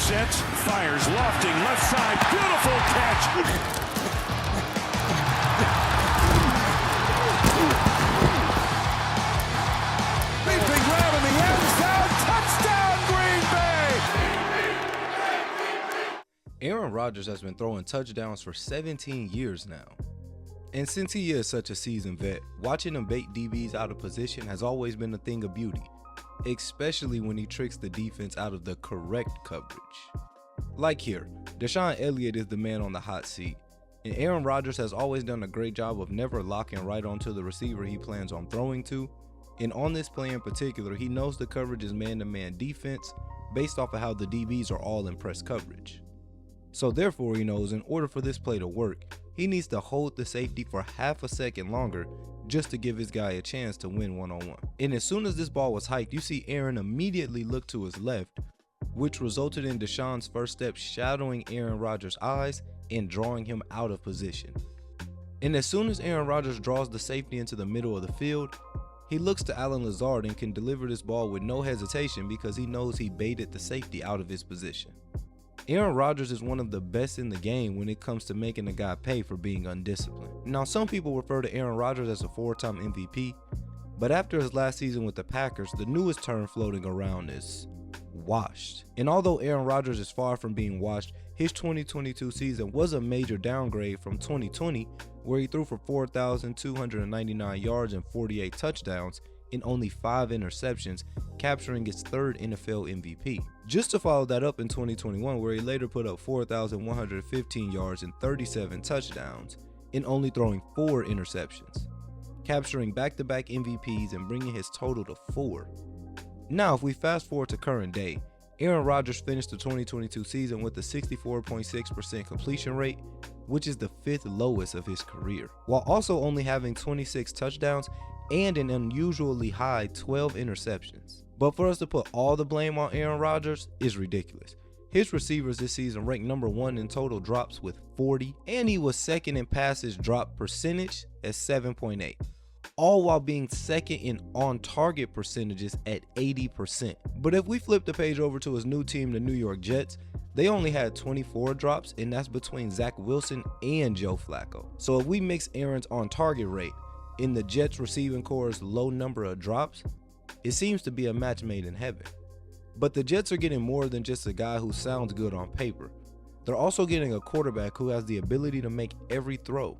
sets, fires, lofting, left side, beautiful catch. Leaping grab in the end zone, touchdown Green Bay! Aaron Rodgers has been throwing touchdowns for 17 years now. And since he is such a seasoned vet, watching him bait DBs out of position has always been a thing of beauty, especially when he tricks the defense out of the correct coverage. Like here, Deshaun Elliott is the man on the hot seat, and Aaron Rodgers has always done a great job of never locking right onto the receiver he plans on throwing to, and on this play in particular, he knows the coverage is man-to-man defense based off of how the DBs are all in press coverage. So therefore, he knows in order for this play to work, he needs to hold the safety for half a second longer just to give his guy a chance to win one-on-one. And as soon as this ball was hiked, you see Aaron immediately look to his left, which resulted in Deshaun's first step shadowing Aaron Rodgers' eyes and drawing him out of position. And as soon as Aaron Rodgers draws the safety into the middle of the field, he looks to Allen Lazard and can deliver this ball with no hesitation because he knows he baited the safety out of his position. Aaron Rodgers is one of the best in the game when it comes to making a guy pay for being undisciplined. Now, some people refer to Aaron Rodgers as a 4-time MVP, but after his last season with the Packers, the newest term floating around is washed. And although Aaron Rodgers is far from being washed, his 2022 season was a major downgrade from 2020, where he threw for 4,299 yards and 48 touchdowns and only 5 interceptions, capturing his 3rd NFL MVP. Just to follow that up in 2021, where he later put up 4,115 yards and 37 touchdowns and only throwing 4 interceptions, capturing back-to-back MVPs and bringing his total to 4. Now, if we fast forward to current day, Aaron Rodgers finished the 2022 season with a 64.6% completion rate, which is the 5th lowest of his career, while also only having 26 touchdowns and an unusually high 12 interceptions. But for us to put all the blame on Aaron Rodgers is ridiculous. His receivers this season ranked number 1 in total drops with 40, and he was 2nd in passes drop percentage at 7.8, all while being 2nd in on-target percentages at 80%. But if we flip the page over to his new team, the New York Jets, they only had 24 drops, and that's between Zach Wilson and Joe Flacco. So if we mix Aaron's on-target rate in the Jets receiving corps' low number of drops, it seems to be a match made in heaven. But the Jets are getting more than just a guy who sounds good on paper. They're also getting a quarterback who has the ability to make every throw.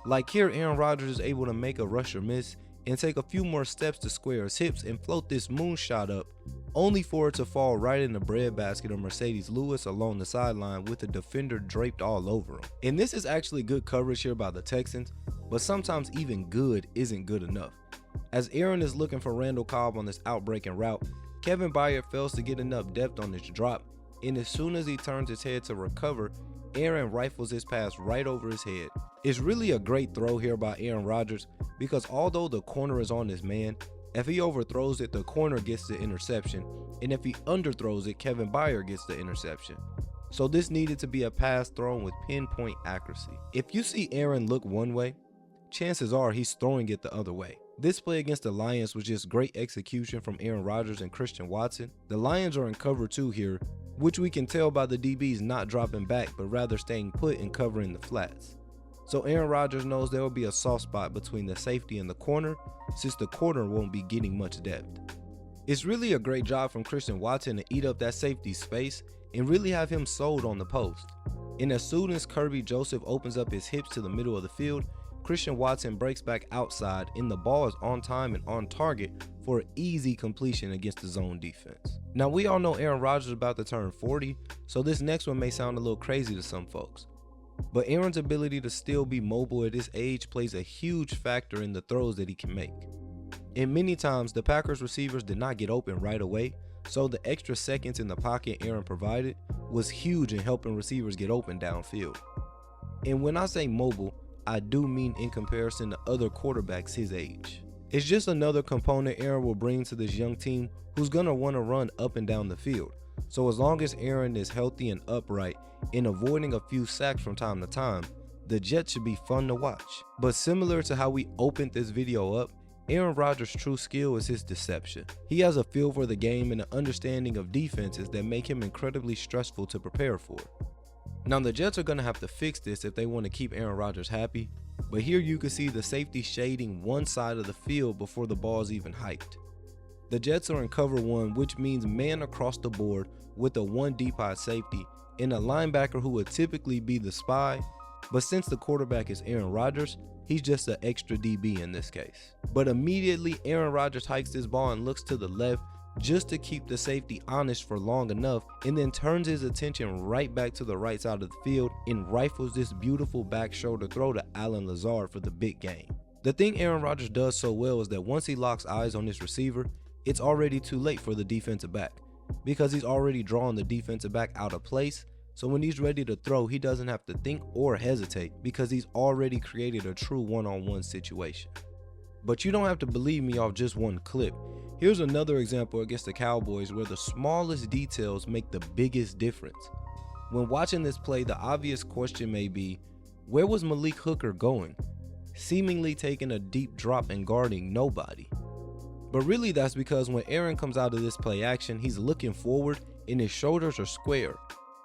Like here, Aaron Rodgers is able to make a rush or miss and take a few more steps to square his hips and float this moonshot up, only for it to fall right in the breadbasket of Mercedes Lewis along the sideline with the defender draped all over him. And this is actually good coverage here by the Texans, but sometimes even good isn't good enough. As Aaron is looking for Randall Cobb on this outbreaking route, Kevin Byard fails to get enough depth on this drop, and as soon as he turns his head to recover, Aaron rifles his pass right over his head. It's really a great throw here by Aaron Rodgers because although the corner is on his man, if he overthrows it, the corner gets the interception, and if he underthrows it, Kevin Byard gets the interception. So this needed to be a pass thrown with pinpoint accuracy. If you see Aaron look one way, chances are he's throwing it the other way. This play against the Lions was just great execution from Aaron Rodgers and Christian Watson. The Lions are in cover 2 here, which we can tell by the DBs not dropping back but rather staying put and covering the flats. So Aaron Rodgers knows there will be a soft spot between the safety and the corner, since the corner won't be getting much depth. It's really a great job from Christian Watson to eat up that safety space and really have him sold on the post. And as soon as Kirby Joseph opens up his hips to the middle of the field, Christian Watson breaks back outside and the ball is on time and on target for an easy completion against the zone defense. Now we all know Aaron Rodgers is about to turn 40, so this next one may sound a little crazy to some folks. But Aaron's ability to still be mobile at this age plays a huge factor in the throws that he can make. And many times the Packers receivers did not get open right away, so the extra seconds in the pocket Aaron provided was huge in helping receivers get open downfield. And when I say mobile, I do mean in comparison to other quarterbacks his age. It's just another component Aaron will bring to this young team who's gonna want to run up and down the field. So as long as Aaron is healthy and upright and avoiding a few sacks from time to time, the Jets should be fun to watch. But similar to how we opened this video up, Aaron Rodgers' true skill is his deception. He has a feel for the game and an understanding of defenses that make him incredibly stressful to prepare for. Now the Jets are going to have to fix this if they want to keep Aaron Rodgers happy, but here you can see the safety shading one side of the field before the ball is even hiked. The Jets are in cover one, which means man across the board with a one deep eye safety and a linebacker who would typically be the spy, but since the quarterback is Aaron Rodgers, he's just an extra DB in this case. But immediately Aaron Rodgers hikes this ball and looks to the left just to keep the safety honest for long enough, and then turns his attention right back to the right side of the field and rifles this beautiful back shoulder throw to Allen Lazard for the big game. The thing Aaron Rodgers does so well is that once he locks eyes on his receiver, it's already too late for the defensive back, because he's already drawn the defensive back out of place. So when he's ready to throw, he doesn't have to think or hesitate because he's already created a true one-on-one situation. But you don't have to believe me off just one clip. Here's another example against the Cowboys where the smallest details make the biggest difference. When watching this play, the obvious question may be, where was Malik Hooker going? Seemingly taking a deep drop and guarding nobody. But really that's because when Aaron comes out of this play action, he's looking forward and his shoulders are square,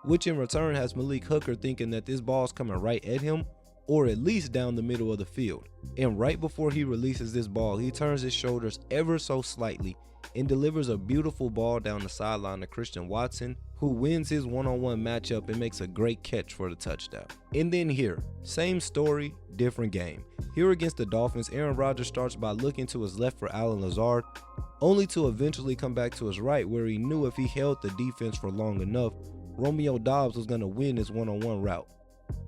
which in return has Malik Hooker thinking that this ball's coming right at him, or at least down the middle of the field. And right before he releases this ball, he turns his shoulders ever so slightly and delivers a beautiful ball down the sideline to Christian Watson, who wins his one-on-one matchup and makes a great catch for the touchdown. And then here, same story, different game. Here against the Dolphins, Aaron Rodgers starts by looking to his left for Allen Lazard, only to eventually come back to his right, where he knew if he held the defense for long enough, Romeo Doubs was going to win his one-on-one route.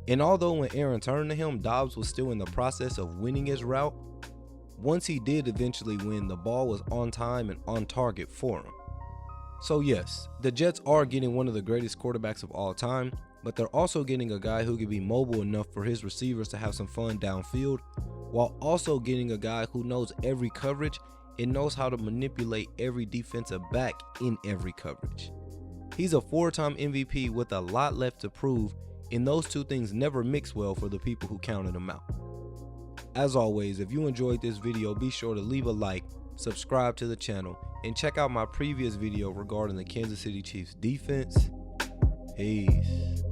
And although when Aaron turned to him, Doubs was still in the process of winning his route, once he did eventually win, the ball was on time and on target for him. So yes, the Jets are getting one of the greatest quarterbacks of all time, but they're also getting a guy who can be mobile enough for his receivers to have some fun downfield, while also getting a guy who knows every coverage and knows how to manipulate every defensive back in every coverage. He's a 4-time MVP with a lot left to prove, and those two things never mix well for the people who counted him out. As always, if you enjoyed this video, be sure to leave a like, subscribe to the channel, and check out my previous video regarding the Kansas City Chiefs defense. Peace.